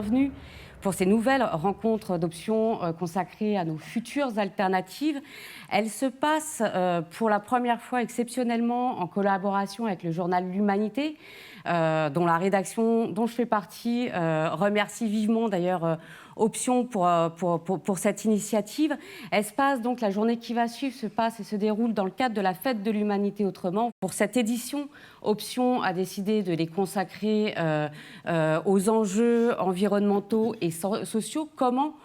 bienvenue pour ces nouvelles rencontres d'options consacrées à nos futures alternatives. Elles se passent pour la première fois exceptionnellement en collaboration avec le journal L'Humanité, dont la rédaction, dont je fais partie, remercie vivement d'ailleurs Options pour cette initiative. Elle se passe donc, la journée qui va suivre se passe et se déroule dans le cadre de la Fête de l'Humanité autrement. Pour cette édition, Options a décidé de les consacrer aux enjeux environnementaux et sociaux. Comment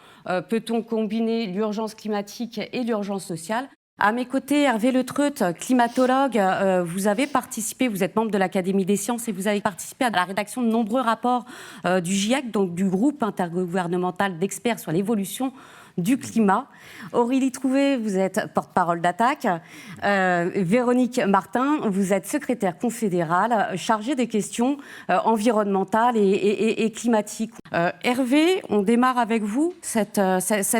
peut-on combiner l'urgence climatique et l'urgence sociale ? À mes côtés, Hervé Letreut, climatologue, vous avez participé, vous êtes membre de l'Académie des sciences et vous avez participé à la rédaction de nombreux rapports du GIEC, donc du groupe intergouvernemental d'experts sur l'évolution du climat. Aurélie Trouvé, vous êtes porte-parole d'Attaque. Véronique Martin, vous êtes secrétaire confédérale chargée des questions environnementales et climatiques. Hervé, on démarre avec vous cet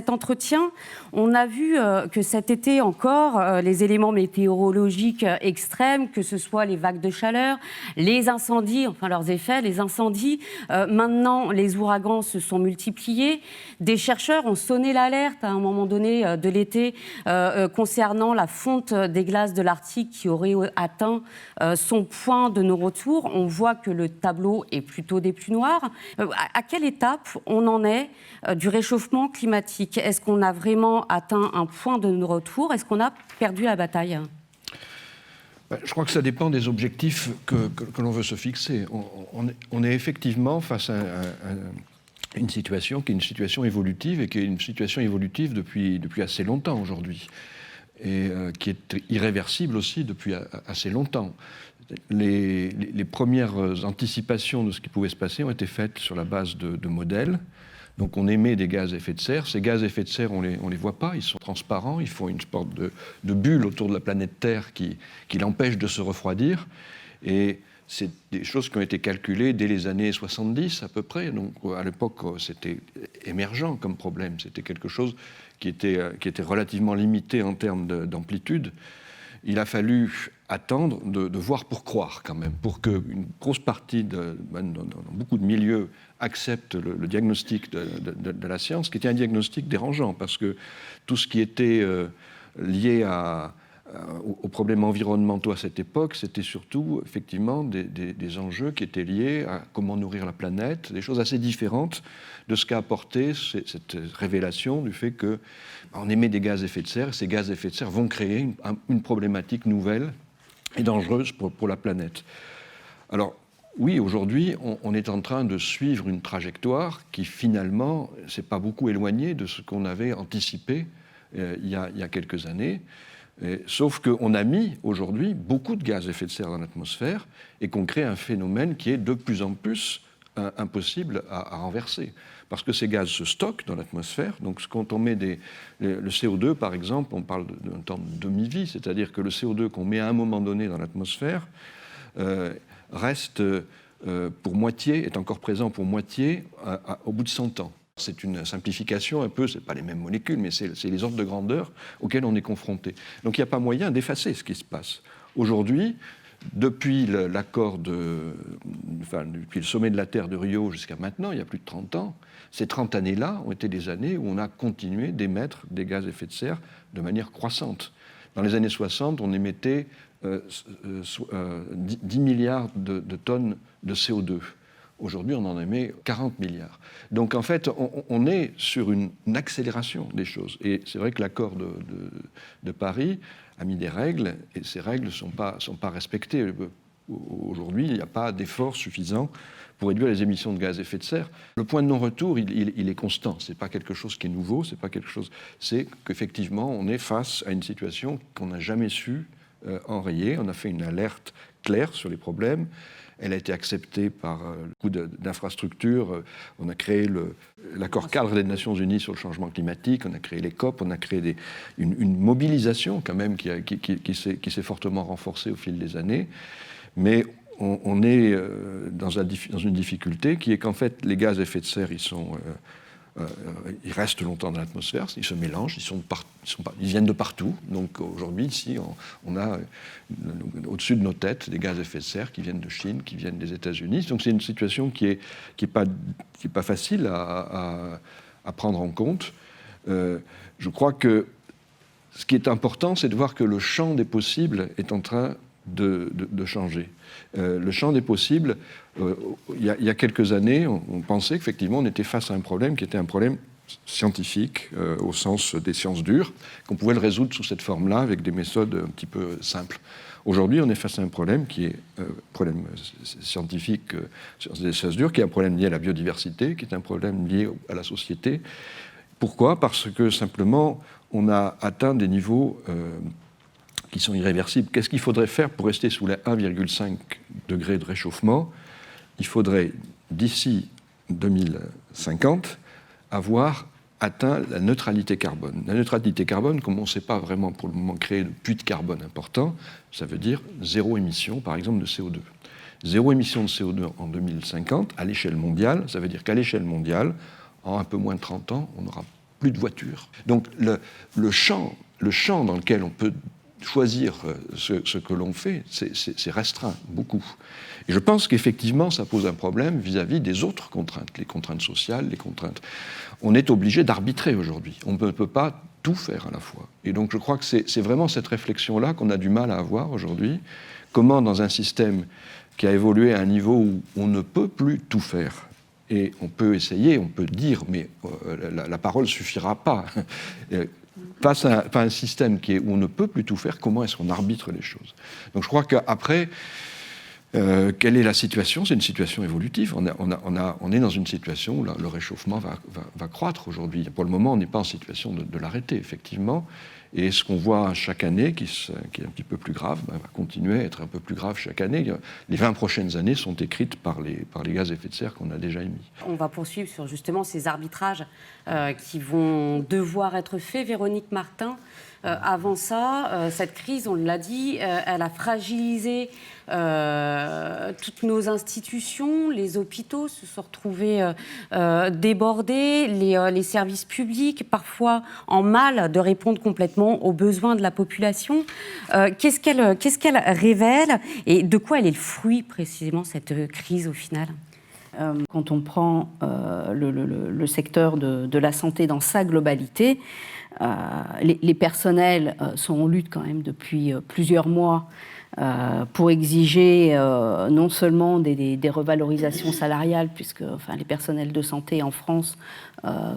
entretien. On a vu que cet été encore, les éléments météorologiques extrêmes, que ce soit les vagues de chaleur, les incendies, enfin leurs effets, les incendies, maintenant les ouragans se sont multipliés. Des chercheurs ont sonné l'alerte à un moment donné de l'été concernant la fonte des glaces de l'Arctique qui aurait atteint son point de non-retour. On voit que le tableau est plutôt des plus noirs. À quelle étape on en est du réchauffement climatique ? Est-ce qu'on a vraiment atteint un point de non-retour ? Est-ce qu'on a perdu la bataille ? Je crois que ça dépend des objectifs que l'on veut se fixer. On est effectivement face à une situation qui est une situation évolutive et qui est une situation évolutive depuis assez longtemps aujourd'hui et qui est irréversible aussi depuis assez longtemps. Les premières anticipations de ce qui pouvait se passer ont été faites sur la base de modèles. Donc on émet des gaz à effet de serre. Ces gaz à effet de serre, on les voit pas, ils sont transparents, ils font une sorte de bulle autour de la planète Terre qui l'empêche de se refroidir. Et c'est des choses qui ont été calculées dès les années 70 à peu près. Donc à l'époque, c'était émergent comme problème. C'était quelque chose qui était relativement limité en termes d'amplitude. Il a fallu attendre de voir pour croire quand même, pour qu'une grosse partie, dans beaucoup de milieux, accepte le diagnostic de la science, qui était un diagnostic dérangeant, parce que tout ce qui était lié aux problèmes environnementaux à cette époque, c'était surtout effectivement des enjeux qui étaient liés à comment nourrir la planète, des choses assez différentes de ce qu'a apporté cette révélation du fait qu'on émet des gaz à effet de serre, et ces gaz à effet de serre vont créer une problématique nouvelle et dangereuse pour la planète. Alors, oui, aujourd'hui, on est en train de suivre une trajectoire qui, finalement, ne s'est pas beaucoup éloignée de ce qu'on avait anticipé il y a quelques années. Sauf qu'on a mis, aujourd'hui, beaucoup de gaz à effet de serre dans l'atmosphère et qu'on crée un phénomène qui est de plus en plus impossible à renverser. Parce que ces gaz se stockent dans l'atmosphère. Donc, quand on met le CO2, par exemple, on parle d'un temps de demi-vie, c'est-à-dire que le CO2 qu'on met à un moment donné dans l'atmosphère reste pour moitié, est encore présent pour moitié au bout de 100 ans. C'est une simplification un peu, ce n'est pas les mêmes molécules, mais c'est les ordres de grandeur auxquels on est confronté. Donc il n'y a pas moyen d'effacer ce qui se passe. Aujourd'hui, depuis depuis le sommet de la Terre de Rio jusqu'à maintenant, il y a plus de 30 ans, ces 30 années-là ont été des années où on a continué d'émettre des gaz à effet de serre de manière croissante. Dans les années 60, on émettait 10 milliards de tonnes de CO2. Aujourd'hui, on en émet 40 milliards. Donc, en fait, on est sur une accélération des choses. Et c'est vrai que l'accord de Paris a mis des règles, et ces règles ne sont pas respectées. Aujourd'hui, il n'y a pas d'effort suffisant pour réduire les émissions de gaz à effet de serre. Le point de non-retour, il est constant. Ce n'est pas quelque chose qui est nouveau, c'est qu'effectivement, on est face à une situation qu'on n'a jamais su enrayer. On a fait une alerte claire sur les problèmes. Elle a été acceptée par beaucoup d'infrastructures. On a créé l'accord cadre des Nations Unies sur le changement climatique, on a créé les COP, on a créé une mobilisation quand même qui s'est fortement renforcée au fil des années. Mais on est dans une difficulté qui est qu'en fait, les gaz à effet de serre, ils sont ils restent longtemps dans l'atmosphère, ils se mélangent, ils viennent de partout. Donc aujourd'hui, ici, on a au-dessus de nos têtes des gaz à effet de serre qui viennent de Chine, qui viennent des États-Unis. Donc c'est une situation qui est pas facile à prendre en compte. Je crois que ce qui est important, c'est de voir que le champ des possibles est en train de changer. Le champ des possibles, il y a quelques années, on pensait qu'effectivement on était face à un problème qui était un problème scientifique, au sens des sciences dures, qu'on pouvait le résoudre sous cette forme-là avec des méthodes un petit peu simples. Aujourd'hui, on est face à un problème qui est un problème scientifique, des sciences dures, qui est un problème lié à la biodiversité, qui est un problème lié à la société. Pourquoi ? Parce que simplement, on a atteint des niveaux qui sont irréversibles. Qu'est-ce qu'il faudrait faire pour rester sous les 1,5 degrés de réchauffement ? Il faudrait, d'ici 2050, avoir atteint la neutralité carbone. La neutralité carbone, comme on ne sait pas vraiment pour le moment créer de puits de carbone important, ça veut dire zéro émission, par exemple, de CO2. Zéro émission de CO2 en 2050, à l'échelle mondiale, ça veut dire qu'à l'échelle mondiale, en un peu moins de 30 ans, on n'aura plus de voitures. Donc le champ dans lequel on peut choisir ce que l'on fait, c'est restreint, beaucoup. Et je pense qu'effectivement, ça pose un problème vis-à-vis des autres contraintes, les contraintes sociales, les contraintes. On est obligé d'arbitrer aujourd'hui. On ne peut pas tout faire à la fois. Et donc je crois que c'est vraiment cette réflexion-là qu'on a du mal à avoir aujourd'hui. Comment, dans un système qui a évolué à un niveau où on ne peut plus tout faire, et on peut essayer, on peut dire, mais la parole ne suffira pas. Face à un système où on ne peut plus tout faire, comment est-ce qu'on arbitre les choses ? Donc je crois qu'après, quelle est la situation ? C'est une situation évolutive. On est dans une situation où le réchauffement va croître aujourd'hui. Pour le moment, on n'est pas en situation de l'arrêter, effectivement. Et ce qu'on voit chaque année, qui est un petit peu plus grave, va continuer à être un peu plus grave chaque année. Les 20 prochaines années sont écrites par les gaz à effet de serre qu'on a déjà émis. On va poursuivre sur justement ces arbitrages qui vont devoir être faits. Véronique Martin, avant ça, cette crise, on l'a dit, elle a fragilisé toutes nos institutions. Les hôpitaux se sont retrouvés débordés, les services publics parfois en mal de répondre complètement aux besoins de la population. Qu'est-ce qu'elle révèle et de quoi elle est le fruit précisément, cette crise au final ? Quand on prend le secteur de la santé dans sa globalité, les personnels sont en lutte quand même depuis plusieurs mois pour exiger non seulement des revalorisations salariales, puisque les personnels de santé en France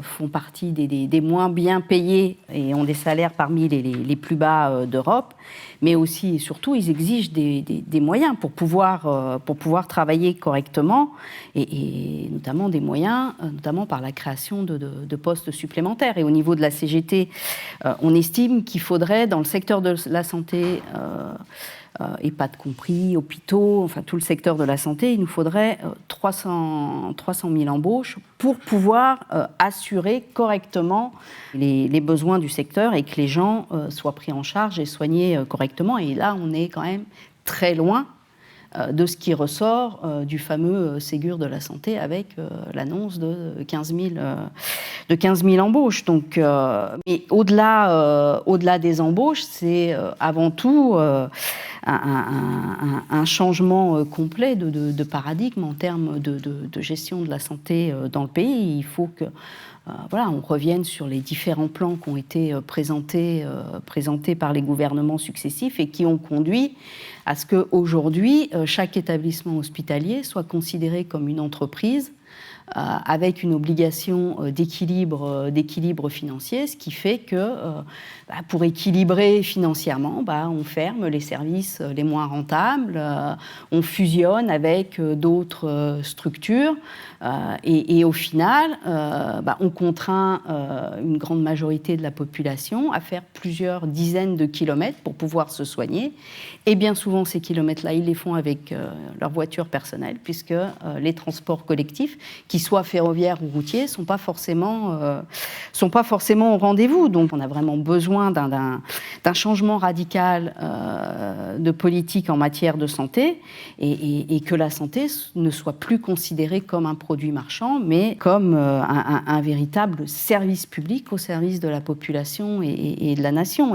font partie des moins bien payés et ont des salaires parmi les plus bas d'Europe, mais aussi et surtout ils exigent des moyens pour pouvoir travailler correctement et notamment des moyens, notamment par la création de postes supplémentaires. Et au niveau de la CGT, on estime qu'il faudrait dans le secteur de la santé EHPAD compris, hôpitaux, enfin tout le secteur de la santé, il nous faudrait 300 000 embauches pour pouvoir assurer correctement les besoins du secteur et que les gens soient pris en charge et soignés correctement. Et là, on est quand même très loin de ce qui ressort du fameux Ségur de la santé avec l'annonce de 15 000 embauches. Donc, mais au-delà des embauches, c'est avant tout un changement complet de paradigme en termes de gestion de la santé dans le pays. Il faut que on revienne sur les différents plans qui ont été présentés par les gouvernements successifs et qui ont conduit à ce qu'aujourd'hui, chaque établissement hospitalier soit considéré comme une entreprise avec une obligation d'équilibre financier, ce qui fait que pour équilibrer financièrement, on ferme les services les moins rentables, on fusionne avec d'autres structures et au final, on contraint une grande majorité de la population à faire plusieurs dizaines de kilomètres pour pouvoir se soigner. Et bien souvent, ces kilomètres-là, ils les font avec leur voiture personnelle, puisque les transports collectifs, qu'ils soient ferroviaires ou routiers, sont pas forcément au rendez-vous. Donc, on a vraiment besoin d'un d'un changement radical de politique en matière de santé et que la santé ne soit plus considérée comme un produit marchand, mais comme un véritable service public au service de la population et de la nation.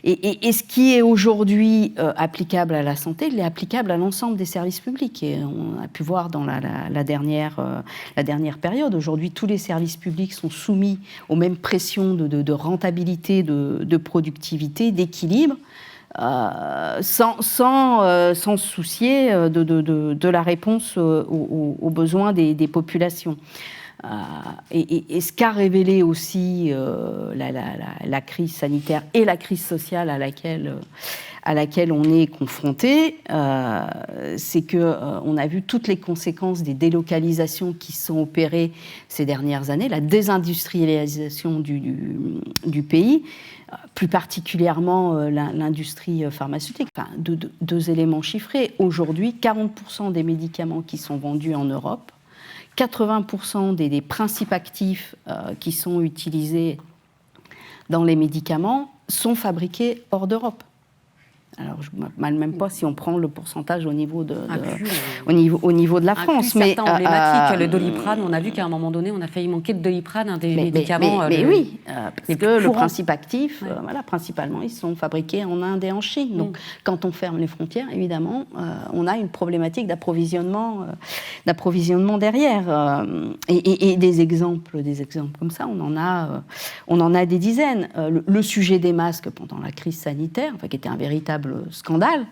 Et ce qui est aujourd'hui applicable à la santé, il est applicable à l'ensemble des services publics. Et on a pu voir dans la dernière période, aujourd'hui, tous les services publics sont soumis aux mêmes pressions de rentabilité, de productivité, d'équilibre, sans se soucier de la réponse aux besoins des populations. Et ce qu'a révélé aussi la crise sanitaire et la crise sociale à laquelle on est confronté, c'est qu'on a vu toutes les conséquences des délocalisations qui sont opérées ces dernières années, la désindustrialisation du pays, plus particulièrement l'industrie pharmaceutique. Enfin, deux éléments chiffrés. Aujourd'hui, 40% des médicaments qui sont vendus en Europe, 80% des principes actifs qui sont utilisés dans les médicaments sont fabriqués hors d'Europe. Alors, je ne m'appelle même pas si on prend le pourcentage au niveau de la France. Mais certains emblématiques, le Doliprane, on a vu qu'à un moment donné, on a failli manquer de Doliprane, un des médicaments. Mais oui, parce que le principe actif, principalement, ils sont fabriqués en Inde et en Chine. Donc, quand on ferme les frontières, évidemment, on a une problématique d'approvisionnement derrière. Et des exemples comme ça, on en a des dizaines. Le sujet des masques pendant la crise sanitaire, qui était un véritable scandale.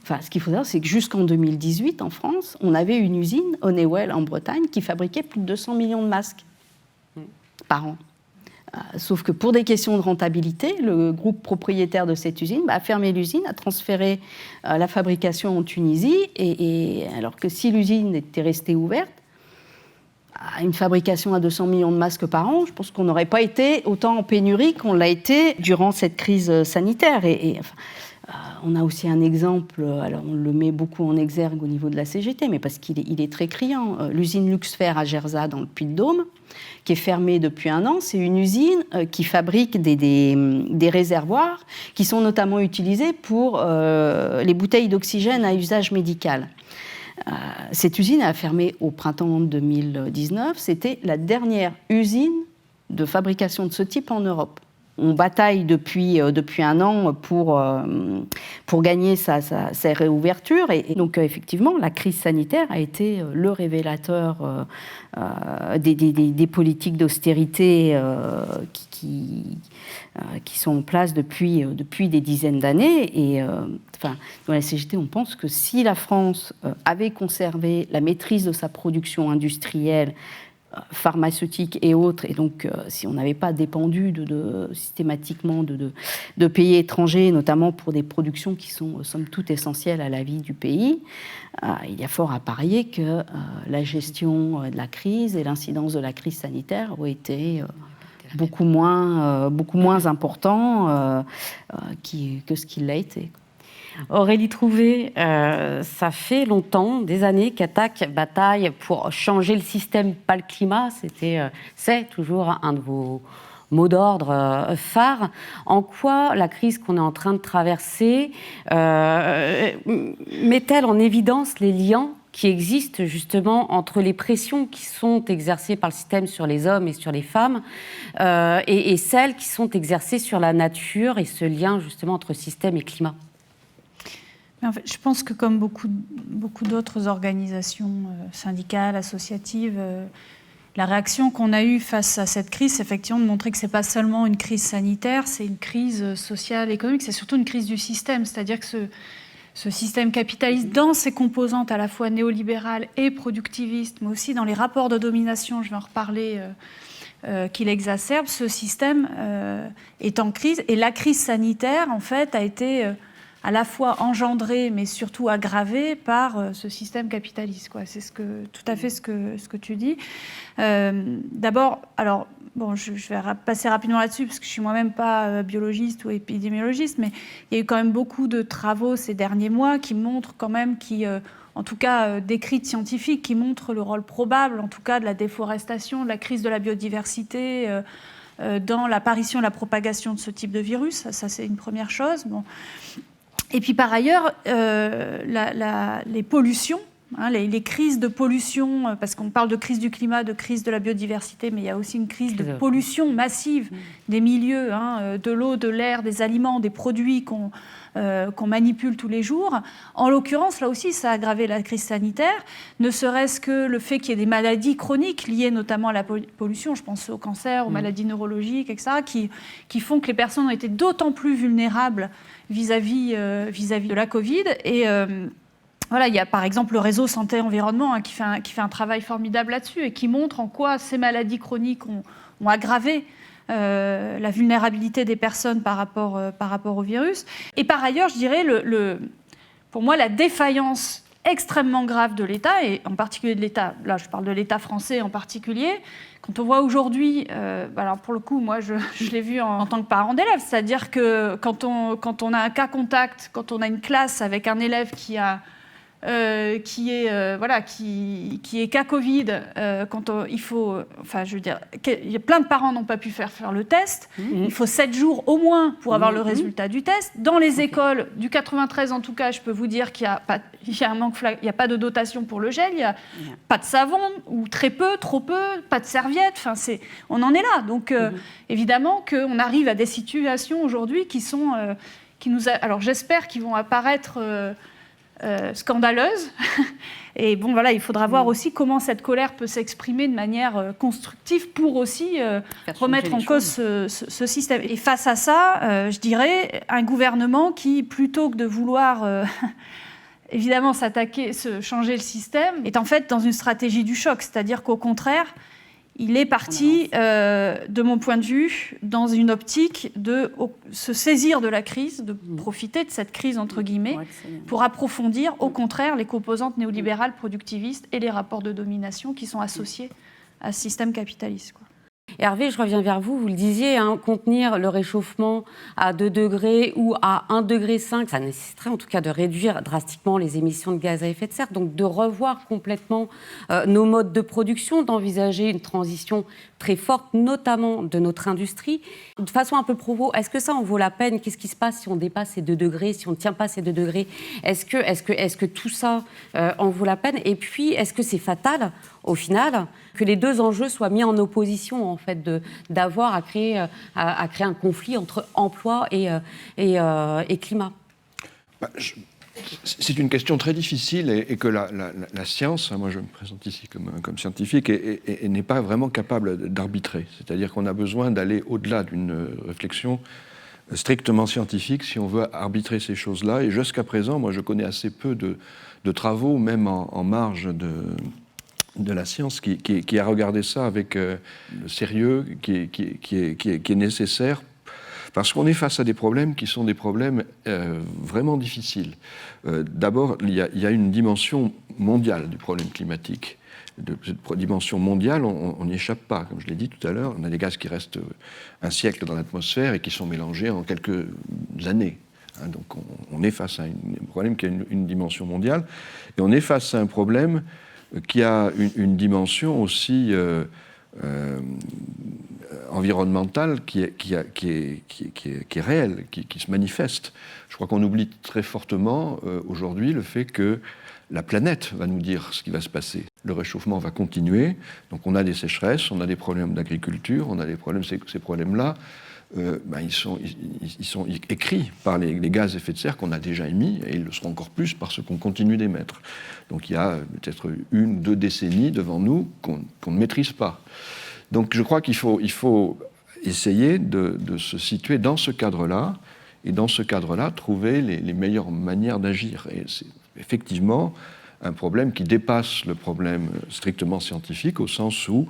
Ce qu'il faut savoir, c'est que jusqu'en 2018, en France, on avait une usine, Honeywell, en Bretagne, qui fabriquait plus de 200 millions de masques par an. Sauf que pour des questions de rentabilité, le groupe propriétaire de cette usine a fermé l'usine, a transféré la fabrication en Tunisie, et alors que si l'usine était restée ouverte, une fabrication à 200 millions de masques par an, je pense qu'on n'aurait pas été autant en pénurie qu'on l'a été durant cette crise sanitaire. On a aussi un exemple, alors on le met beaucoup en exergue au niveau de la CGT, mais parce qu'il est très criant. L'usine Luxfer à Gerzat, dans le Puy-de-Dôme, qui est fermée depuis 1 an, c'est une usine qui fabrique des réservoirs qui sont notamment utilisés pour les bouteilles d'oxygène à usage médical. Cette usine a fermé au printemps 2019. C'était la dernière usine de fabrication de ce type en Europe. On bataille depuis 1 an pour gagner sa réouverture. Et donc, effectivement, la crise sanitaire a été le révélateur des politiques d'austérité qui sont en place depuis des dizaines d'années. Et dans la CGT, on pense que si la France avait conservé la maîtrise de sa production industrielle, pharmaceutique et autres, et donc si on n'avait pas dépendu systématiquement de pays étrangers, notamment pour des productions qui sont somme toute essentielles à la vie du pays, il y a fort à parier que la gestion de la crise et l'incidence de la crise sanitaire ont été beaucoup moins important que ce qu'il l'a été. Aurélie Trouvé, ça fait longtemps, des années, qu'Attac bataille pour changer le système, pas le climat. C'est toujours un de vos mots d'ordre phares. En quoi la crise qu'on est en train de traverser met-elle en évidence les liens qui existent justement entre les pressions qui sont exercées par le système sur les hommes et sur les femmes et celles qui sont exercées sur la nature et ce lien justement entre système et climat? En fait, je pense que comme beaucoup d'autres organisations syndicales, associatives, la réaction qu'on a eue face à cette crise, c'est effectivement de montrer que ce n'est pas seulement une crise sanitaire, c'est une crise sociale, économique, c'est surtout une crise du système. C'est-à-dire que ce système capitaliste, dans ses composantes à la fois néolibérales et productivistes, mais aussi dans les rapports de domination, je vais en reparler, qu'il exacerbe, ce système est en crise. Et la crise sanitaire, en fait, a été à la fois engendrée, mais surtout aggravée par ce système capitaliste, quoi. C'est tout à fait ce que tu dis. D'abord, alors, bon, je vais passer rapidement là-dessus, parce que je ne suis moi-même pas biologiste ou épidémiologiste, mais il y a eu quand même beaucoup de travaux ces derniers mois qui montrent quand même, en tout cas d'écrits scientifiques, qui montrent le rôle probable, en tout cas, de la déforestation, de la crise de la biodiversité, dans l'apparition et la propagation de ce type de virus. Ça c'est une première chose. Bon. Et puis par ailleurs, les pollutions, les crises de pollution, parce qu'on parle de crise du climat, de crise de la biodiversité, mais il y a aussi une crise de pollution massive des milieux, de l'eau, de l'air, des aliments, des produits qu'on manipule tous les jours. En l'occurrence, là aussi, ça a aggravé la crise sanitaire, ne serait-ce que le fait qu'il y ait des maladies chroniques liées notamment à la pollution, je pense au cancer, aux maladies neurologiques, etc., qui font que les personnes ont été d'autant plus vulnérables vis-à-vis de la Covid. Et voilà, il y a par exemple le réseau santé-environnement qui fait un travail formidable là-dessus et qui montre en quoi ces maladies chroniques ont aggravé la vulnérabilité des personnes par rapport au virus. Et par ailleurs, je dirais, pour moi, la défaillance extrêmement grave de l'État, et en particulier de l'État, là je parle de l'État français en particulier, quand on voit aujourd'hui, alors pour le coup, moi je l'ai vu en tant que parent d'élève, c'est-à-dire que quand on a un cas contact, quand on a une classe avec un élève qui est cas Covid, il faut, il y a plein de parents n'ont pas pu faire le test. Il faut 7 jours au moins pour avoir le résultat du test. Dans les écoles du 93, en tout cas, je peux vous dire qu'il y a un manque, il n'y a pas de dotation pour le gel, il n'y a pas de savon ou très peu, trop peu, pas de serviettes. On en est là. Donc évidemment qu'on arrive à des situations aujourd'hui qui sont, alors j'espère qu'ils vont apparaître scandaleuse. Et bon, voilà, il faudra voir aussi comment cette colère peut s'exprimer de manière constructive pour aussi remettre en cause ce système. Et face à ça, je dirais, un gouvernement qui, plutôt que de vouloir évidemment changer le système, est en fait dans une stratégie du choc. C'est-à-dire qu'au contraire, il est parti, de mon point de vue, dans une optique de se saisir de la crise, de profiter de cette crise, entre guillemets, pour approfondir, au contraire, les composantes néolibérales productivistes et les rapports de domination qui sont associés à ce système capitaliste, quoi. Hervé, je reviens vers vous. Vous le disiez, contenir le réchauffement à 2 degrés ou à 1,5 degré, ça nécessiterait en tout cas de réduire drastiquement les émissions de gaz à effet de serre, donc de revoir complètement nos modes de production, d'envisager une transition très forte, notamment de notre industrie. De façon un peu provo, est-ce que ça en vaut la peine ? Qu'est-ce qui se passe si on dépasse ces 2 degrés, si on ne tient pas ces 2 degrés ? Est-ce que tout ça en vaut la peine ? Et puis, est-ce que c'est fatal, au final, que les deux enjeux soient mis en opposition, en fait, d'avoir à créer un conflit entre emploi et climat ? C'est une question très difficile et que la science, moi je me présente ici comme scientifique, et n'est pas vraiment capable d'arbitrer. C'est-à-dire qu'on a besoin d'aller au-delà d'une réflexion strictement scientifique si on veut arbitrer ces choses-là. Et jusqu'à présent, moi je connais assez peu de travaux, même en marge de la science, qui a regardé ça avec le sérieux qui est nécessaire, parce qu'on est face à des problèmes qui sont des problèmes vraiment difficiles. D'abord, il y a une dimension mondiale du problème climatique. De cette dimension mondiale, on n'y échappe pas. Comme je l'ai dit tout à l'heure, on a des gaz qui restent un siècle dans l'atmosphère et qui sont mélangés en quelques années. Donc on est face à un problème qui a une dimension mondiale, et on est face à un problème qui a une dimension aussi environnementale qui est réelle, qui se manifeste. Je crois qu'on oublie très fortement aujourd'hui le fait que la planète va nous dire ce qui va se passer. Le réchauffement va continuer, donc on a des sécheresses, on a des problèmes d'agriculture, on a des problèmes, ces problèmes-là, ils sont écrits par les gaz à effet de serre qu'on a déjà émis, et ils le seront encore plus parce qu'on continue d'émettre. Donc il y a peut-être 1 ou 2 décennies devant nous qu'on ne maîtrise pas. Donc je crois qu'il faut essayer de se situer dans ce cadre-là, et dans ce cadre-là, trouver les meilleures manières d'agir. Et c'est effectivement un problème qui dépasse le problème strictement scientifique, au sens où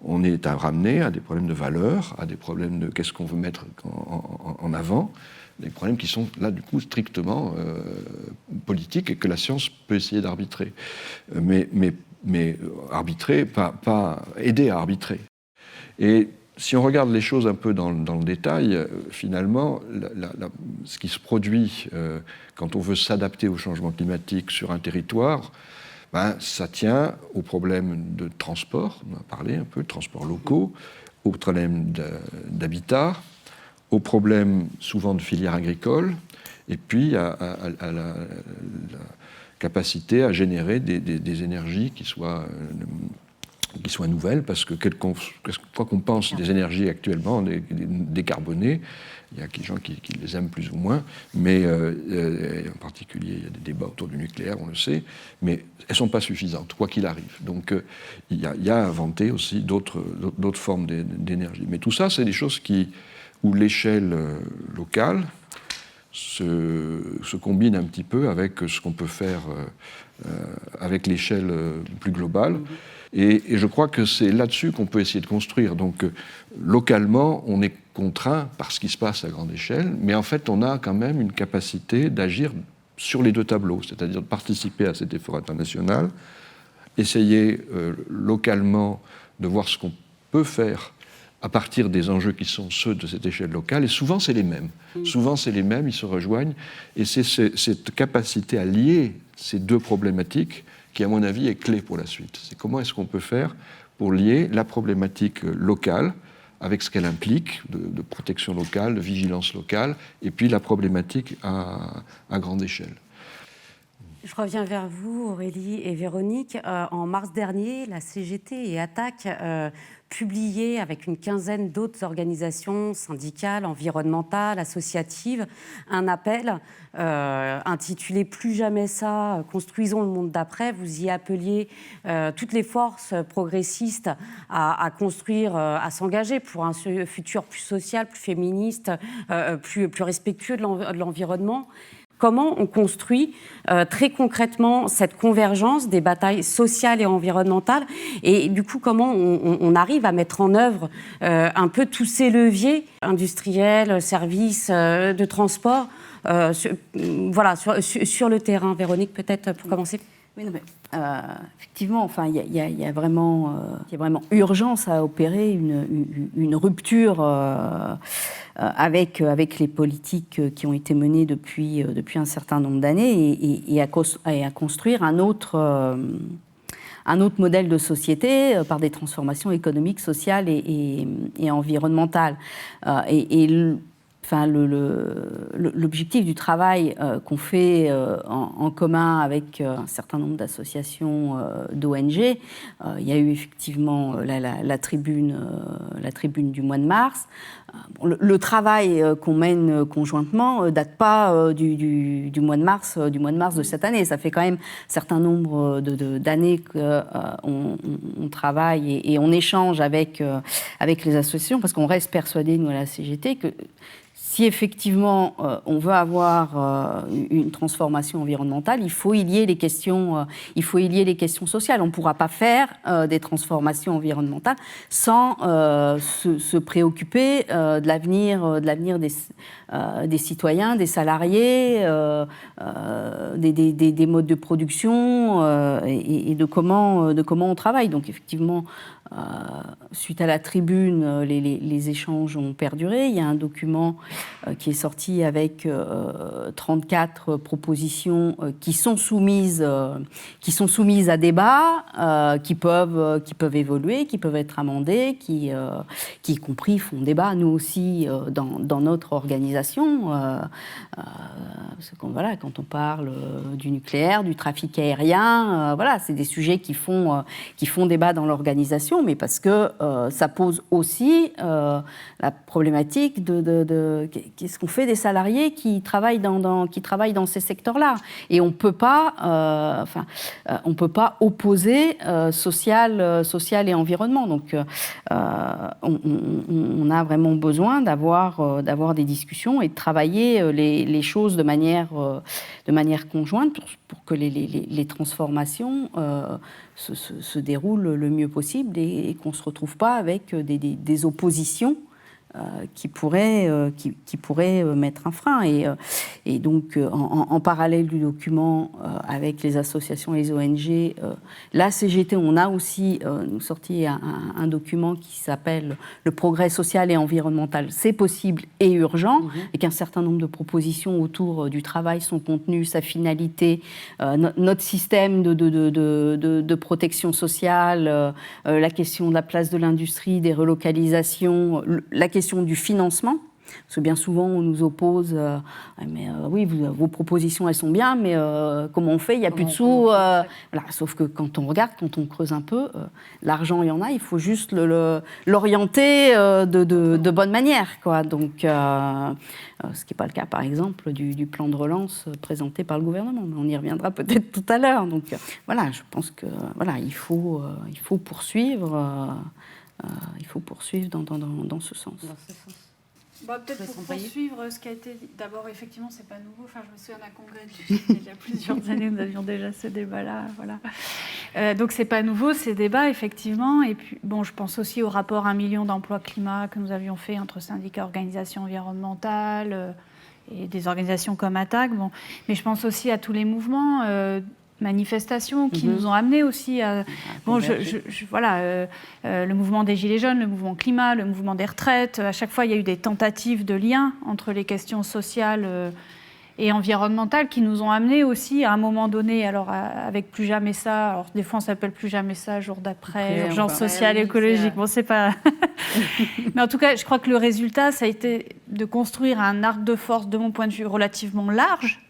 on est ramené à des problèmes de valeur, à des problèmes de qu'est-ce qu'on veut mettre en avant, des problèmes qui sont là du coup strictement politiques et que la science peut essayer d'arbitrer. Mais arbitrer, pas aider à arbitrer. Et si on regarde les choses un peu dans le détail, finalement, ce qui se produit quand on veut s'adapter au changement climatique sur un territoire, ça tient aux problèmes de transport, on en a parlé un peu, de transports locaux, aux problèmes d'habitat, aux problèmes souvent de filière agricole, et puis à la capacité à générer des énergies qui soient nouvelles, parce que quoi qu'on pense des énergies actuellement décarbonées, il y a des gens qui les aiment plus ou moins, mais en particulier, il y a des débats autour du nucléaire, on le sait, mais elles ne sont pas suffisantes, quoi qu'il arrive. Donc il y a à inventer aussi d'autres formes d'énergie. Mais tout ça, c'est des choses où l'échelle locale se combine un petit peu avec ce qu'on peut faire avec l'échelle plus globale. Et je crois que c'est là-dessus qu'on peut essayer de construire. Donc, localement, on est contraint par ce qui se passe à grande échelle, mais en fait, on a quand même une capacité d'agir sur les deux tableaux, c'est-à-dire de participer à cet effort international, essayer localement de voir ce qu'on peut faire à partir des enjeux qui sont ceux de cette échelle locale, et souvent c'est les mêmes. Souvent c'est les mêmes, ils se rejoignent, et c'est cette capacité à lier ces deux problématiques qui, à mon avis, est clé pour la suite. C'est comment est-ce qu'on peut faire pour lier la problématique locale avec ce qu'elle implique de protection locale, de vigilance locale, et puis la problématique à grande échelle. Je reviens vers vous, Aurélie et Véronique. En mars dernier, la CGT et Attac publiaient avec une quinzaine d'autres organisations syndicales, environnementales, associatives, un appel intitulé « Plus jamais ça, construisons le monde d'après ». Vous y appeliez toutes les forces progressistes à construire, à s'engager pour un futur plus social, plus féministe, plus respectueux de l'environnement. Comment on construit très concrètement cette convergence des batailles sociales et environnementales, et du coup comment on arrive à mettre en œuvre un peu tous ces leviers industriels, services, de transport, sur le terrain. Véronique, peut-être pour commencer. Oui, non, mais, effectivement, enfin, il y a vraiment urgence à opérer une rupture avec les politiques qui ont été menées depuis un certain nombre d'années et à construire un autre modèle de société par des transformations économiques, sociales et environnementales. L'objectif du travail qu'on fait en commun avec un certain nombre d'associations d'ONG, il y a eu effectivement la tribune du mois de mars. Le travail qu'on mène conjointement date pas du mois de mars de cette année. Ça fait quand même un certain nombre d'années qu'on travaille et on échange avec les associations, parce qu'on reste persuadés, nous, à la CGT, que si effectivement on veut avoir une transformation environnementale, il faut y lier les questions sociales. On ne pourra pas faire des transformations environnementales sans se préoccuper de l'avenir des citoyens, des salariés, des modes de production et de comment on travaille. Donc effectivement, suite à la tribune, les échanges ont perduré. Il y a un document qui est sorti avec 34 propositions qui sont soumises à débat, qui peuvent évoluer, qui peuvent être amendées, qui y compris font débat, nous aussi, dans notre organisation. Parce que quand on parle du nucléaire, du trafic aérien, c'est des sujets qui font débat dans l'organisation, mais parce que ça pose aussi la problématique de qu'est-ce qu'on fait des salariés qui travaillent dans ces secteurs-là. Et on peut pas opposer social et environnement. Donc on a vraiment besoin d'avoir des discussions et de travailler les choses de manière conjointe pour que les transformations se déroulent le mieux possible et qu'on ne se retrouve pas avec des oppositions qui pourraient mettre un frein. Et donc, en parallèle du document, avec les associations et les ONG, la CGT, on a aussi nous sorti un document qui s'appelle « Le progrès social et environnemental, c'est possible et urgent », et qu'un certain nombre de propositions autour du travail, son contenu, sa finalité, notre système de protection sociale, la question de la place de l'industrie, des relocalisations, la question du financement, parce que bien souvent on nous oppose oui, vos propositions elles sont bien, mais comment on fait, il n'y a plus de sous, voilà. Sauf que quand on regarde, quand on creuse un peu, l'argent il y en a, il faut juste l'orienter de bonne manière, quoi. Donc ce qui n'est pas le cas par exemple du plan de relance présenté par le gouvernement, mais on y reviendra peut-être tout à l'heure. Donc voilà, je pense que voilà, il faut poursuivre. Il faut poursuivre dans ce sens. Peut-être pour poursuivre ce qui a été dit. D'abord, effectivement, c'est pas nouveau. Enfin, je me souviens d'un congrès il y a plusieurs années, nous avions déjà ce débat-là. Voilà. Donc, c'est pas nouveau, ces débats, effectivement. Et puis, bon, je pense aussi au rapport 1 million d'emplois climat que nous avions fait entre syndicats, organisations environnementales et des organisations comme Attac. Bon. Mais je pense aussi à tous les mouvements manifestations qui nous ont amenés aussi à... Bon, voilà, le mouvement des Gilets jaunes, le mouvement climat, le mouvement des retraites. À chaque fois, il y a eu des tentatives de lien entre les questions sociales et environnementales qui nous ont amenés aussi à un moment donné, alors avec Plus jamais ça, alors des fois on s'appelle Plus jamais ça, jour d'après, urgence sociale, écologique, bon c'est pas... Mais en tout cas, je crois que le résultat, ça a été de construire un arc de force, de mon point de vue, relativement large,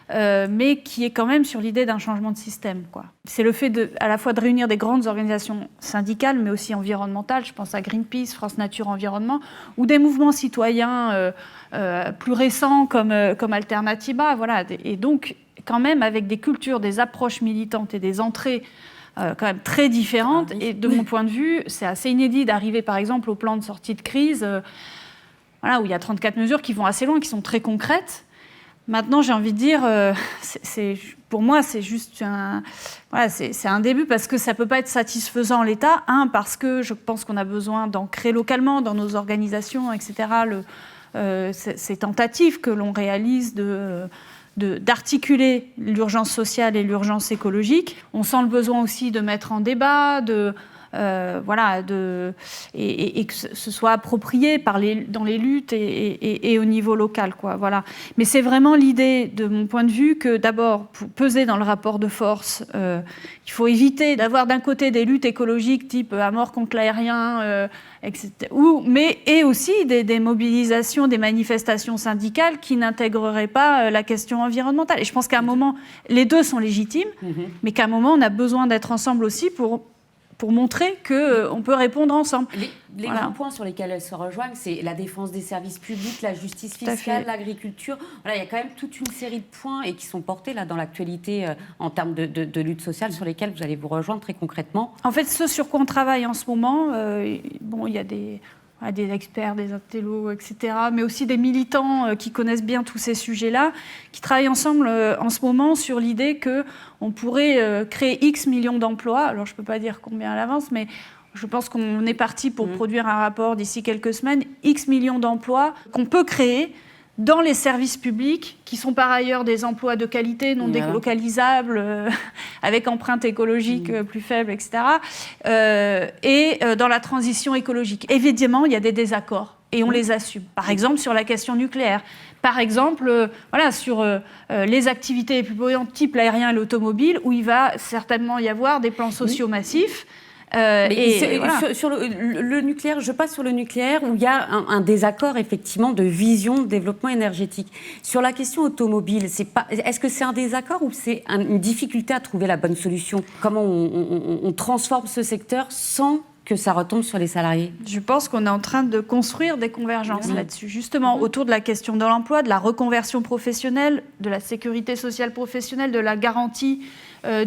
mais qui est quand même sur l'idée d'un changement de système, quoi. C'est le fait à la fois de réunir des grandes organisations syndicales, mais aussi environnementales, je pense à Greenpeace, France Nature Environnement, ou des mouvements citoyens plus récents comme Alternativa, voilà. Et donc, quand même, avec des cultures, des approches militantes et des entrées quand même très différentes. Et de mon point de vue, c'est assez inédit d'arriver, par exemple, au plan de sortie de crise, voilà, où il y a 34 mesures qui vont assez loin, qui sont très concrètes. Maintenant, j'ai envie de dire, pour moi, c'est juste c'est un début parce que ça ne peut pas être satisfaisant en l'état. Parce que je pense qu'on a besoin d'ancrer localement dans nos organisations, etc., ces tentatives que l'on réalise d'articuler l'urgence sociale et l'urgence écologique. On sent le besoin aussi de mettre en débat, et que ce soit approprié dans les luttes et au niveau local, quoi, voilà. Mais c'est vraiment l'idée, de mon point de vue, que d'abord, pour peser dans le rapport de force, il faut éviter d'avoir d'un côté des luttes écologiques type à mort contre l'aérien, etc., et aussi des mobilisations, des manifestations syndicales qui n'intégreraient pas la question environnementale. Et je pense qu'à un moment, les deux sont légitimes, mais qu'à un moment, on a besoin d'être ensemble aussi pour montrer qu'on peut répondre ensemble. Les grands points sur lesquels elles se rejoignent, c'est la défense des services publics, la justice fiscale, l'agriculture. Voilà, il y a quand même toute une série de points et qui sont portés là, dans l'actualité en termes de lutte sociale sur lesquels vous allez vous rejoindre très concrètement. En fait, ce sur quoi on travaille en ce moment, il y a des experts, des intellos, etc., mais aussi des militants qui connaissent bien tous ces sujets-là, qui travaillent ensemble en ce moment sur l'idée qu'on pourrait créer X millions d'emplois. Alors, je ne peux pas dire combien à l'avance, mais je pense qu'on est parti pour produire un rapport d'ici quelques semaines. X millions d'emplois qu'on peut créer dans les services publics, qui sont par ailleurs des emplois de qualité, non délocalisables, avec empreinte écologique plus faible, etc., et dans la transition écologique. Évidemment, il y a des désaccords, et on les assume. Par exemple, sur la question nucléaire. Par exemple, sur les activités les plus polluantes, type l'aérien et l'automobile, où il va certainement y avoir des plans sociaux massifs. Sur le nucléaire, je passe sur le nucléaire où il y a un désaccord effectivement de vision de développement énergétique. Sur la question automobile, est-ce que c'est un désaccord ou c'est une difficulté à trouver la bonne solution ? Comment on transforme ce secteur sans que ça retombe sur les salariés ? Je pense qu'on est en train de construire des convergences là-dessus, justement autour de la question de l'emploi, de la reconversion professionnelle, de la sécurité sociale professionnelle, de la garantie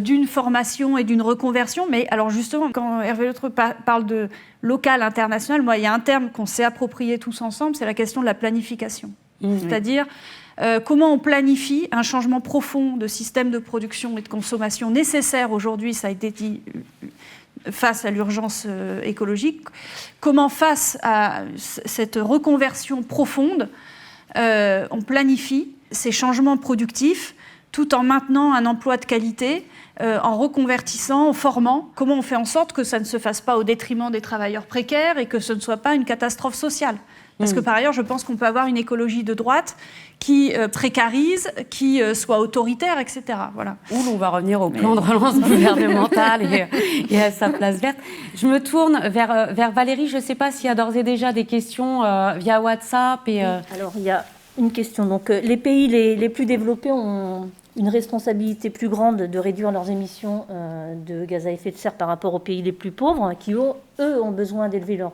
d'une formation et d'une reconversion. Mais alors justement, quand Hervé Lemaitre parle de local, international, moi, il y a un terme qu'on s'est approprié tous ensemble, c'est la question de la planification. C'est-à-dire comment on planifie un changement profond de système de production et de consommation nécessaire aujourd'hui, ça a été dit face à l'urgence écologique, comment face à cette reconversion profonde, on planifie ces changements productifs tout en maintenant un emploi de qualité, en reconvertissant, en formant. Comment on fait en sorte que ça ne se fasse pas au détriment des travailleurs précaires et que ce ne soit pas une catastrophe sociale ? Parce que par ailleurs, je pense qu'on peut avoir une écologie de droite qui précarise, qui soit autoritaire, etc. Voilà. Ou l'on va revenir au plan de relance gouvernemental et à sa place verte. Je me tourne vers Valérie. Je ne sais pas s'il y a d'ores et déjà des questions via WhatsApp. Alors, il y a une question. Donc, les pays les plus développés ont une responsabilité plus grande de réduire leurs émissions de gaz à effet de serre par rapport aux pays les plus pauvres, qui, eux, ont besoin d'élever leur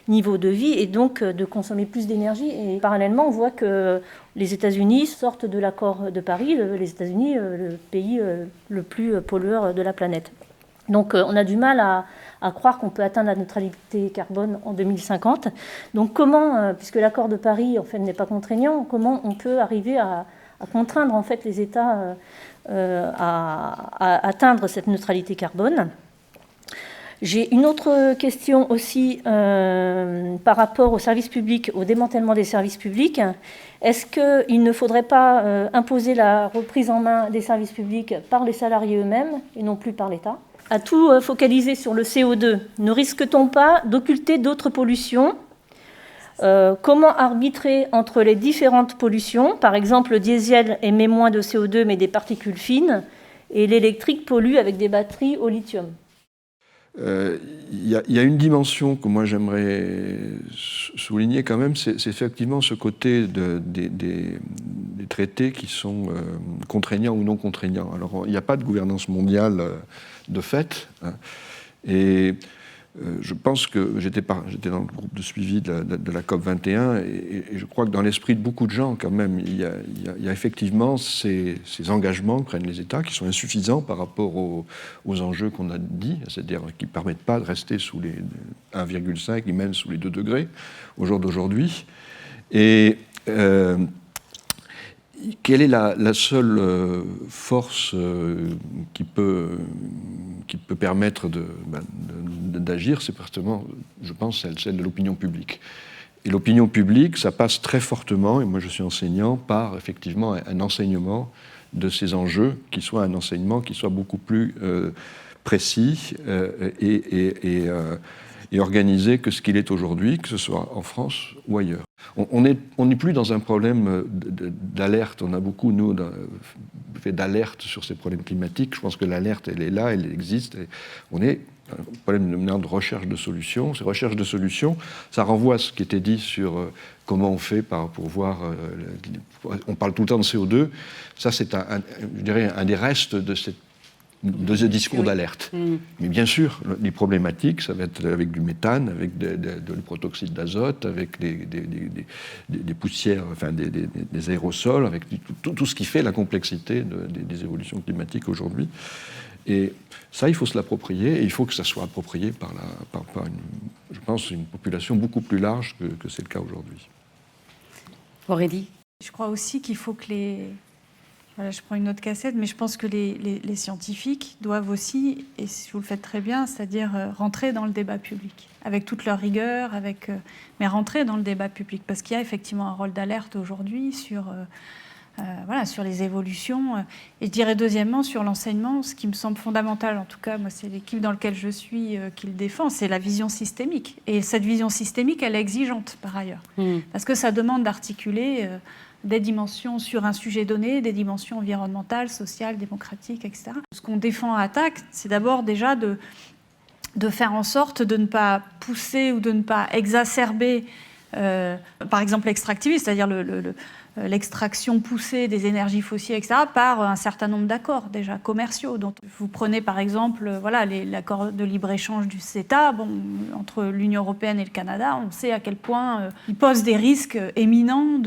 niveau de vie et donc de consommer plus d'énergie. Et parallèlement, on voit que les États-Unis sortent de l'accord de Paris, les États-Unis, le pays le plus pollueur de la planète. Donc, on a du mal à croire qu'on peut atteindre la neutralité carbone en 2050. Donc, comment, puisque l'accord de Paris, en fait, n'est pas contraignant, comment on peut arriver à contraindre en fait les États à atteindre cette neutralité carbone. J'ai une autre question aussi par rapport aux services publics, au démantèlement des services publics. Est-ce qu'il ne faudrait pas imposer la reprise en main des services publics par les salariés eux-mêmes et non plus par l'État ? À tout focaliser sur le CO2, ne risque-t-on pas d'occulter d'autres pollutions ? Comment arbitrer entre les différentes pollutions ? Par exemple, le diesel émet moins de CO2 mais des particules fines et l'électrique pollue avec des batteries au lithium. Il y a une dimension que moi j'aimerais souligner quand même, c'est effectivement ce côté des traités qui sont contraignants ou non contraignants. Alors il n'y a pas de gouvernance mondiale de fait, hein, et je pense que j'étais dans le groupe de suivi de la COP21 et je crois que dans l'esprit de beaucoup de gens, quand même, il y a effectivement ces engagements que prennent les États qui sont insuffisants par rapport aux enjeux qu'on a dit, c'est-à-dire qui ne permettent pas de rester sous les 1,5, ils mènent sous les 2 degrés au jour d'aujourd'hui. Et quelle est la seule force qui peut permettre d'agir? C'est précisément, je pense, celle de l'opinion publique. Et l'opinion publique, ça passe très fortement, et moi je suis enseignant, par effectivement un enseignement de ces enjeux, qui soit un enseignement qui soit beaucoup plus précis et organisé que ce qu'il est aujourd'hui, que ce soit en France ou ailleurs. On n'est plus dans un problème d'alerte. On a beaucoup, nous, fait d'alerte sur ces problèmes climatiques. Je pense que l'alerte, elle est là, elle existe. Et on est un problème de recherche de solutions. Ces recherches de solutions, ça renvoie à ce qui était dit sur comment on fait pour voir... on parle tout le temps de CO2. Ça, c'est, je dirais, un des restes de ce discours d'alerte. Mais bien sûr, les problématiques, ça va être avec du méthane, avec de protoxyde d'azote, avec des poussières, enfin des aérosols, avec tout ce qui fait la complexité des évolutions climatiques aujourd'hui. Et ça, il faut se l'approprier, et il faut que ça soit approprié par je pense, une population beaucoup plus large que c'est le cas aujourd'hui. Aurélie ? Je crois aussi qu'il faut que Voilà, je prends une autre cassette, mais je pense que les scientifiques doivent aussi, et vous le faites très bien, c'est-à-dire rentrer dans le débat public, avec toute leur rigueur, mais rentrer dans le débat public, parce qu'il y a effectivement un rôle d'alerte aujourd'hui sur les évolutions. Et je dirais deuxièmement, sur l'enseignement, ce qui me semble fondamental, en tout cas, moi c'est l'équipe dans laquelle je suis qui le défend, c'est la vision systémique. Et cette vision systémique, elle est exigeante par ailleurs, parce que ça demande d'articuler... des dimensions sur un sujet donné, des dimensions environnementales, sociales, démocratiques, etc. Ce qu'on défend à ATTAC, c'est d'abord déjà de faire en sorte de ne pas pousser ou de ne pas exacerber, par exemple, l'extractivisme, c'est-à-dire l'extraction poussée des énergies fossiles, etc., par un certain nombre d'accords déjà commerciaux. Donc, vous prenez par exemple l'accord de libre-échange du CETA, entre l'Union européenne et le Canada, on sait à quel point il pose des risques éminents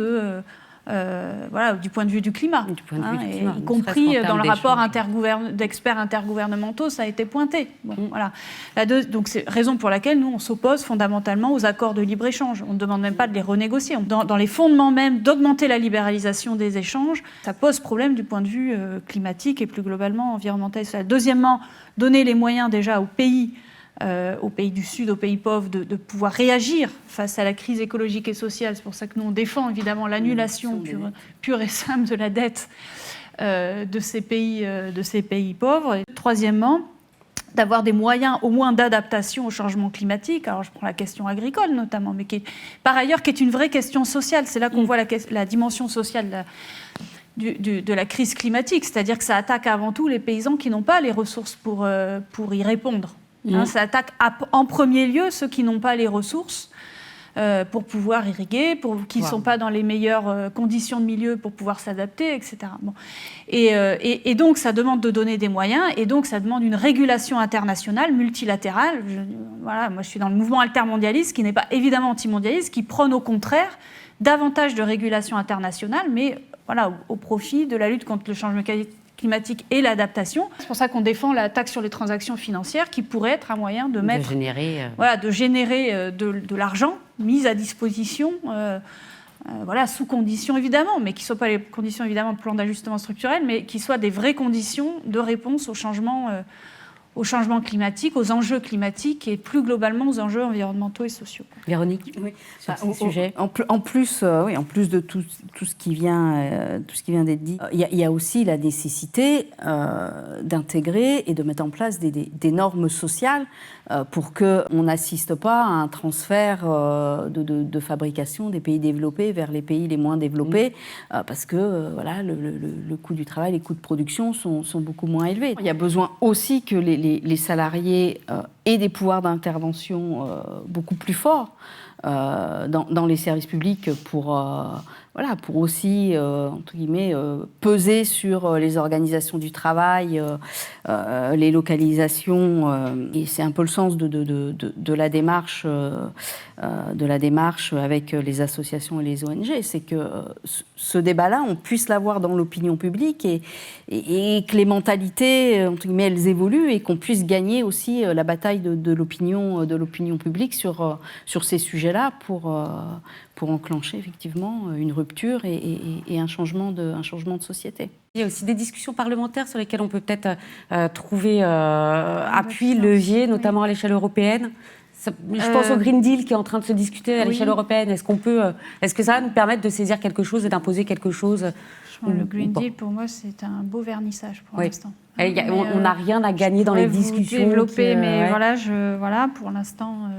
du point de vue du climat, y compris dans le rapport d'experts intergouvernementaux, ça a été pointé. Donc c'est raison pour laquelle nous on s'oppose fondamentalement aux accords de libre-échange. On ne demande même pas de les renégocier. Dans les fondements même d'augmenter la libéralisation des échanges, ça pose problème du point de vue climatique et plus globalement environnemental. Deuxièmement, donner les moyens déjà aux pays aux pays du Sud, aux pays pauvres, de pouvoir réagir face à la crise écologique et sociale. C'est pour ça que nous, on défend évidemment l'annulation pure et simple de la dette de ces pays pauvres. Et troisièmement, d'avoir des moyens au moins d'adaptation au changement climatique. Alors je prends la question agricole notamment, mais qui est, par ailleurs qui est une vraie question sociale. C'est là qu'on voit la dimension sociale de la crise climatique, c'est-à-dire que ça attaque avant tout les paysans qui n'ont pas les ressources pour y répondre. Ça attaque en premier lieu ceux qui n'ont pas les ressources pour pouvoir irriguer, qui ne sont pas dans les meilleures conditions de milieu pour pouvoir s'adapter, etc. Bon. Et donc, ça demande de donner des moyens, et donc ça demande une régulation internationale, multilatérale. Moi, je suis dans le mouvement altermondialiste, qui n'est pas évidemment antimondialiste, qui prône au contraire davantage de régulation internationale, mais au profit de la lutte contre le changement climatique et l'adaptation. C'est pour ça qu'on défend la taxe sur les transactions financières, qui pourrait être un moyen de générer de l'argent mis à disposition, sous conditions évidemment, mais qui ne soient pas les conditions évidemment de plan d'ajustement structurel, mais qui soient des vraies conditions de réponse au changement climatique, aux enjeux climatiques et plus globalement aux enjeux environnementaux et sociaux. Véronique, sur ce sujet. En plus de tout ce qui vient d'être dit, il y a aussi la nécessité d'intégrer et de mettre en place des normes sociales pour qu'on n'assiste pas à un transfert de fabrication des pays développés vers les pays les moins développés, parce que le coût du travail, les coûts de production sont beaucoup moins élevés. Il y a besoin aussi que les salariés aient des pouvoirs d'intervention beaucoup plus forts dans les services publics pour aussi, entre guillemets, peser sur les organisations du travail, les localisations. Et c'est un peu le sens de la démarche avec les associations et les ONG. C'est que ce débat-là, on puisse l'avoir dans l'opinion publique et que les mentalités, entre guillemets, elles évoluent et qu'on puisse gagner aussi la bataille de l'opinion publique sur ces sujets-là pour enclencher effectivement une rupture et un changement de société. Il y a aussi des discussions parlementaires sur lesquelles on peut peut-être trouver appui, levier, notamment à l'échelle européenne. Je pense au Green Deal qui est en train de se discuter à l'échelle européenne. Est-ce que ça va nous permettre de saisir quelque chose et d'imposer quelque chose? Le Green Deal, pour moi, c'est un beau vernissage pour l'instant. On n'a rien à gagner dans les discussions. Mais pour l'instant,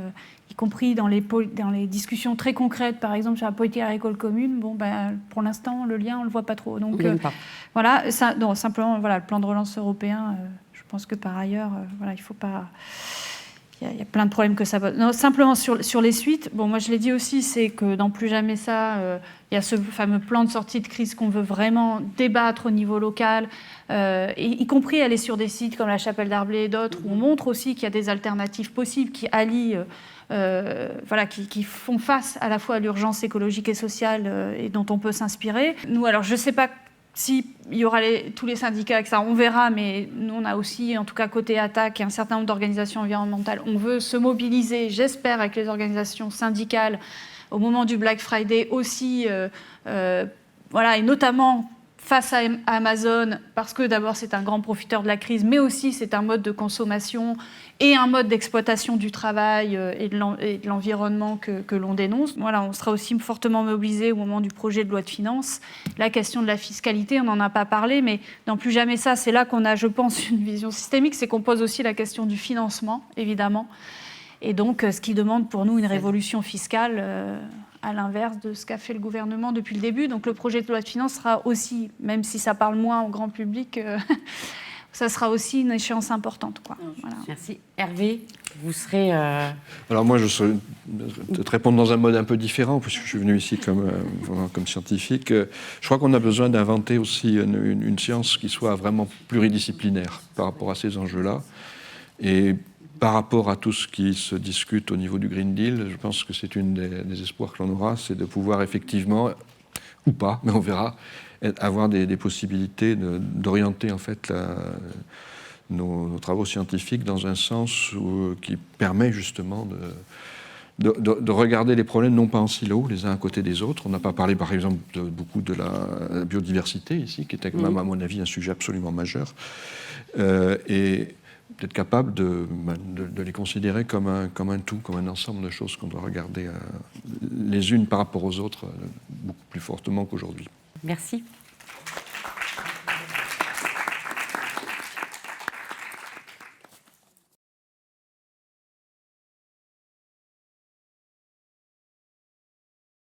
y compris dans les discussions très concrètes, par exemple sur la politique agricole commune, pour l'instant, le lien, on ne le voit pas trop. Donc, simplement, le plan de relance européen, je pense que par ailleurs, il ne faut pas... Il y a plein de problèmes que ça pose. Non, simplement sur les suites, moi je l'ai dit aussi, c'est que dans Plus Jamais ça, il y a ce fameux plan de sortie de crise qu'on veut vraiment débattre au niveau local, y compris aller sur des sites comme la Chapelle d'Arblay et d'autres, où on montre aussi qu'il y a des alternatives possibles qui allient, qui font face à la fois à l'urgence écologique et sociale et dont on peut s'inspirer. Nous, alors je ne sais pas s'il y aura tous les syndicats, etc., on verra, mais nous, on a aussi, en tout cas côté attaque, un certain nombre d'organisations environnementales. On veut se mobiliser, j'espère, avec les organisations syndicales au moment du Black Friday aussi, et notamment face à Amazon, parce que d'abord c'est un grand profiteur de la crise, mais aussi c'est un mode de consommation et un mode d'exploitation du travail et de l'environnement que l'on dénonce. On sera aussi fortement mobilisés au moment du projet de loi de finances. La question de la fiscalité, on n'en a pas parlé, mais dans Plus Jamais ça, c'est là qu'on a, je pense, une vision systémique, c'est qu'on pose aussi la question du financement, évidemment, et donc ce qui demande pour nous une révolution fiscale à l'inverse de ce qu'a fait le gouvernement depuis le début. Donc le projet de loi de finances sera aussi, même si ça parle moins au grand public, ça sera aussi une échéance importante. Merci. Hervé, vous serez... Alors moi, je serais peut-être répondre dans un mode un peu différent, puisque je suis venu ici comme scientifique. Je crois qu'on a besoin d'inventer aussi une science qui soit vraiment pluridisciplinaire par rapport à ces enjeux-là. Et par rapport à tout ce qui se discute au niveau du Green Deal, je pense que c'est une des espoirs que l'on aura, c'est de pouvoir effectivement, ou pas, mais on verra, avoir des possibilités d'orienter en fait nos travaux scientifiques dans un sens qui permet justement de regarder les problèmes non pas en silo, les uns à côté des autres. On n'a pas parlé par exemple beaucoup de la biodiversité ici, qui était quand même à mon avis un sujet absolument majeur. Et d'être capable de les considérer comme un tout, comme un ensemble de choses qu'on doit regarder les unes par rapport aux autres beaucoup plus fortement qu'aujourd'hui. Merci.